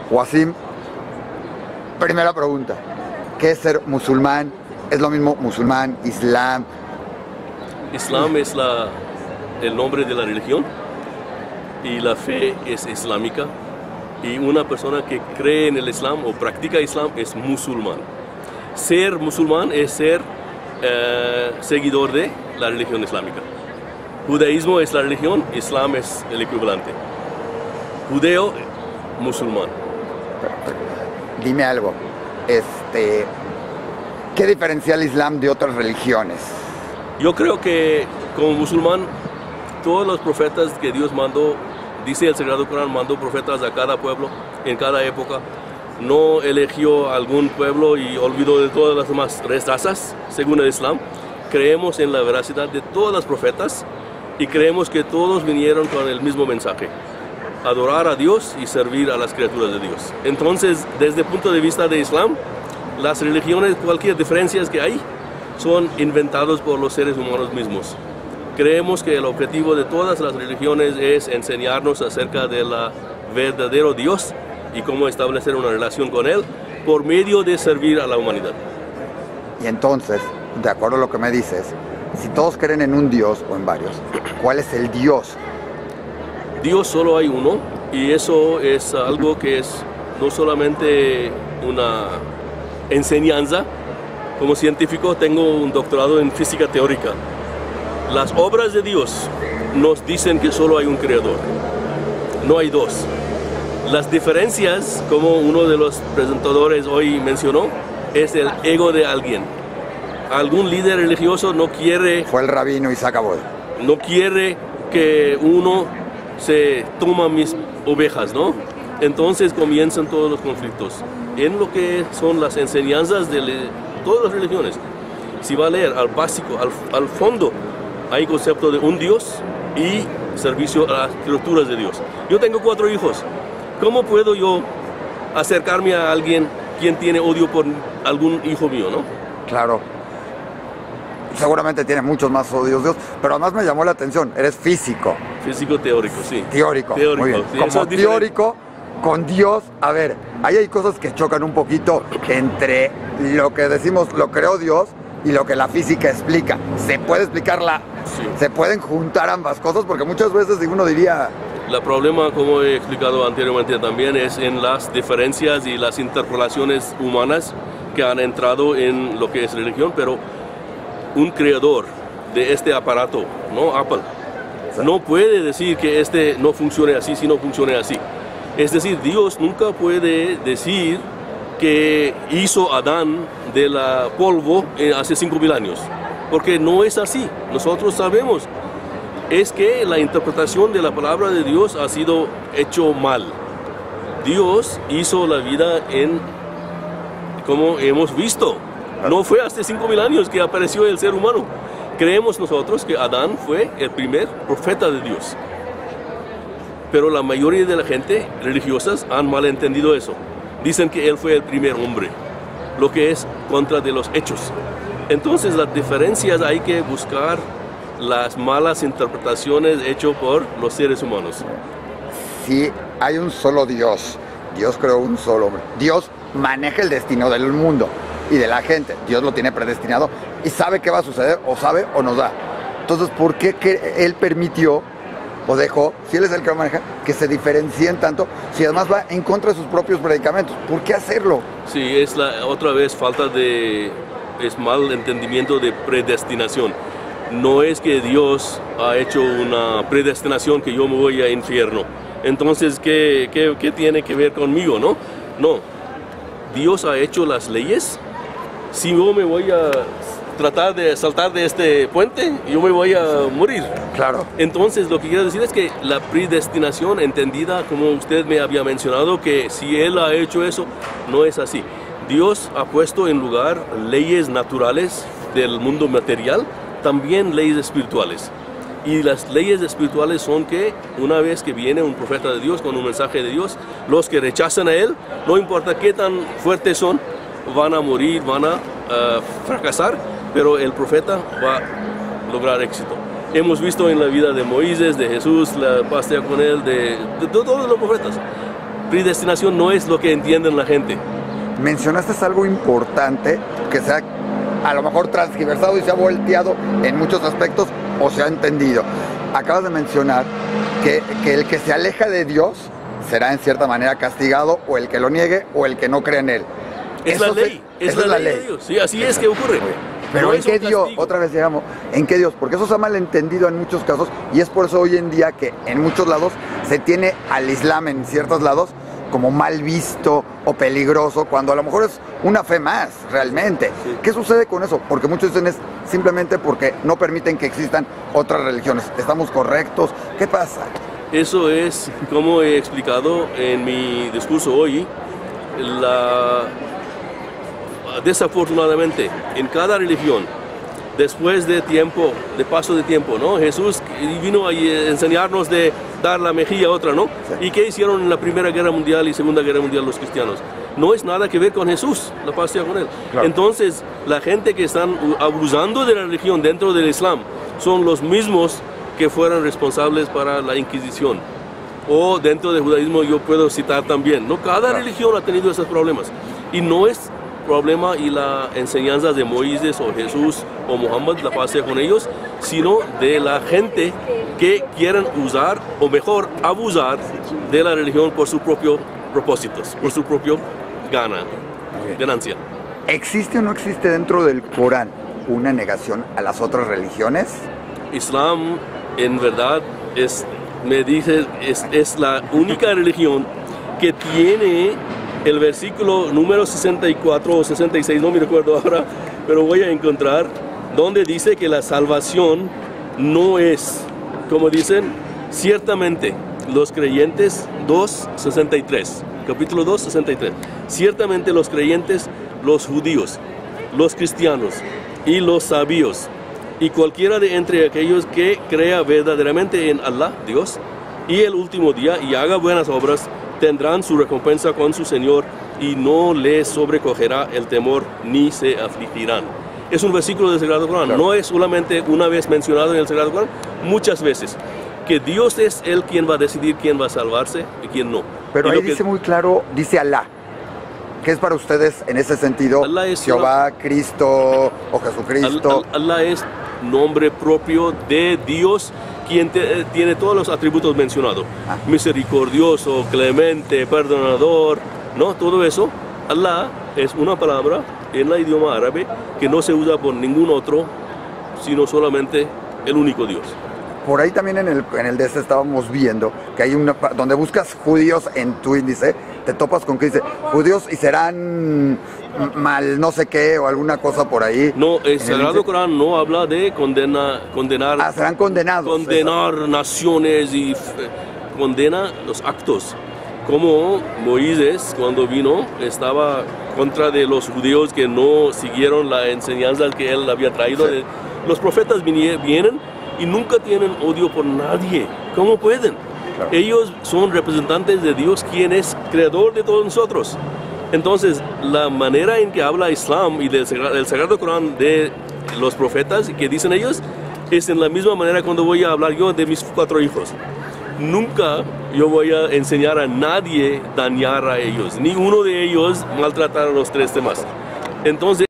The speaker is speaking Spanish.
Wasim, primera pregunta. ¿Qué es ser musulmán? ¿Es lo mismo musulmán, islam? Islam es el nombre de la religión y la fe es islámica. Y una persona que cree en el Islam o practica Islam es musulmán. Ser musulmán es ser seguidor de la religión islámica. Judaísmo es la religión, Islam es el equivalente. Judeo, musulmán. Dime algo, ¿qué diferencia el Islam de otras religiones? Yo creo que como musulmán, todos los profetas que Dios mandó, dice el Sagrado Corán, mandó profetas a cada pueblo, en cada época. No eligió algún pueblo y olvidó de todas las demás razas, según el Islam. Creemos en la veracidad de todas las profetas y creemos que todos vinieron con el mismo mensaje: adorar a Dios y servir a las criaturas de Dios. Entonces, desde el punto de vista de Islam, las religiones, cualquier diferencias que hay, son inventados por los seres humanos mismos. Creemos que el objetivo de todas las religiones es enseñarnos acerca del verdadero Dios y cómo establecer una relación con Él por medio de servir a la humanidad. Y entonces, de acuerdo a lo que me dices, si todos creen en un Dios o en varios, ¿cuál es el Dios? Dios solo hay uno, y eso es algo que es no solamente una enseñanza. Como científico tengo un doctorado en física teórica. Las obras de Dios nos dicen que solo hay un creador, no hay dos. Las diferencias, como uno de los presentadores hoy mencionó, es el ego de alguien. Algún líder religioso no quiere... Fue el rabino y se acabó. No quiere que uno se toma mis ovejas, ¿no? Entonces comienzan todos los conflictos en lo que son las enseñanzas de todas las religiones. Si va a leer al básico, al fondo, hay concepto de un Dios y servicio a las criaturas de Dios. Yo tengo 4 hijos. ¿Cómo puedo yo acercarme a alguien quien tiene odio por algún hijo mío, no? Claro. Seguramente tiene muchos más odios Dios, pero además me llamó la atención, eres físico. Físico teórico, sí. Teórico, muy bien. Sí, como teórico, con Dios, a ver, ahí hay cosas que chocan un poquito entre lo que decimos, lo creó Dios, y lo que la física explica. ¿Se puede explicarla? Sí. ¿Se pueden juntar ambas cosas? Porque muchas veces uno diría... El problema, como he explicado anteriormente también, es en las diferencias y las interpolaciones humanas que han entrado en lo que es religión, pero un creador de este aparato, ¿no? Apple, no puede decir que este no funcione así si no funcione así. Es decir, Dios nunca puede decir que hizo a Adán de la polvo hace 5.000 años, porque no es así. Nosotros sabemos es que la interpretación de la palabra de Dios ha sido hecho mal. Dios hizo la vida como hemos visto. No fue hace 5.000 años que apareció el ser humano. Creemos nosotros que Adán fue el primer profeta de Dios. Pero la mayoría de la gente religiosas han malentendido eso. Dicen que él fue el primer hombre, lo que es contra de los hechos. Entonces las diferencias hay que buscar las malas interpretaciones hechas por los seres humanos. Si hay un solo Dios, Dios creó un solo hombre. Dios maneja el destino del mundo y de la gente. Dios lo tiene predestinado y sabe qué va a suceder, o sabe o nos da. Entonces, ¿por qué Él permitió o dejó, si Él es el que lo maneja, que se diferencien tanto, si además va en contra de sus propios predicamentos? ¿Por qué hacerlo? Sí, es otra vez es mal entendimiento de predestinación. No es que Dios ha hecho una predestinación que yo me voy a infierno. Entonces, ¿qué tiene que ver conmigo, no? No. Dios ha hecho las leyes. Si yo me voy a tratar de saltar de este puente, yo me voy a morir. Claro. Entonces, lo que quiero decir es que la predestinación entendida, como usted me había mencionado, que si Él ha hecho eso, no es así. Dios ha puesto en lugar leyes naturales del mundo material, también leyes espirituales. Y las leyes espirituales son que una vez que viene un profeta de Dios con un mensaje de Dios, los que rechazan a él, no importa qué tan fuertes son, van a morir, van a fracasar, pero el profeta va a lograr éxito. Hemos visto en la vida de Moisés, de Jesús, la pastea con él, de todos los profetas. predestinación no es lo que entienden la gente. Mencionaste algo importante que se ha a lo mejor transgiversado y se ha volteado en muchos aspectos o se ha entendido. Acabas de mencionar que el que se aleja de Dios será en cierta manera castigado, o el que lo niegue o el que no cree en él. Es la ley, es la ley de Dios. Sí, así es que ocurre. Pero no ¿en qué Dios? Otra vez llegamos. ¿En qué Dios? Porque eso se ha malentendido en muchos casos, y es por eso hoy en día que en muchos lados se tiene al Islam en ciertos lados como mal visto o peligroso, cuando a lo mejor es una fe más, realmente. Sí. ¿Qué sucede con eso? Porque muchos dicen es simplemente porque no permiten que existan otras religiones. ¿Estamos correctos? ¿Qué pasa? Eso es, como he explicado en mi discurso hoy, desafortunadamente, en cada religión, después de tiempo, de paso de tiempo, ¿no? Jesús vino a enseñarnos de dar la mejilla a otra, ¿no? Sí. ¿Y qué hicieron en la Primera Guerra Mundial y Segunda Guerra Mundial los cristianos? No es nada que ver con Jesús, la paz sea con él. Claro. Entonces, la gente que están abusando de la religión dentro del Islam son los mismos que fueron responsables para la Inquisición. O dentro del judaísmo yo puedo citar también, ¿no? Cada religión ha tenido esos problemas. Y no es problema y la enseñanza de Moisés o Jesús o Muhammad, la paz sea con ellos, sino de la gente que quieren usar, o mejor, abusar de la religión por sus propios propósitos, por su propio ganancia. ¿Existe o no existe dentro del Corán una negación a las otras religiones? Islam, en verdad, es la única religión que tiene el versículo número 64 o 66, no me recuerdo ahora, pero voy a encontrar, donde dice que la salvación no es, como dicen, ciertamente los creyentes, 2:63, capítulo 2:63, ciertamente los creyentes, los judíos, los cristianos y los sabios, y cualquiera de entre aquellos que crea verdaderamente en Allah, Dios, y el último día, y haga buenas obras, tendrán su recompensa con su Señor, y no les sobrecogerá el temor, ni se afligirán. Es un versículo del Sagrado Corán, claro. No es solamente una vez mencionado en el Sagrado Corán, muchas veces, que Dios es Él quien va a decidir quién va a salvarse y quién no. Pero ahí dice muy claro, dice Alá. ¿Qué es para ustedes en ese sentido? Jehová, Cristo o Jesucristo. Allah es nombre propio de Dios, quien tiene todos los atributos mencionados. Misericordioso, clemente, perdonador, ¿no? Todo eso. Allah es una palabra en el idioma árabe que no se usa por ningún otro, sino solamente el único Dios. Por ahí también en el de este estábamos viendo que hay una, donde buscas judíos en tu índice, te topas con que dice judíos y serán mal no sé qué o alguna cosa por ahí. No, el Sagrado Corán no habla de condenar. Serán condenados. Condenar naciones y condena los actos. Como Moisés, cuando vino, estaba contra de los judíos que no siguieron la enseñanza que él había traído. Sí. Los profetas vienen y nunca tienen odio por nadie. ¿Cómo pueden? Claro. Ellos son representantes de Dios, quien es creador de todos nosotros. Entonces, la manera en que habla Islam y del Sagrado Corán de los profetas, que dicen ellos, es en la misma manera cuando voy a hablar yo de mis 4 hijos. Nunca yo voy a enseñar a nadie dañar a ellos, ni uno de ellos maltratar a los 3 demás. Entonces,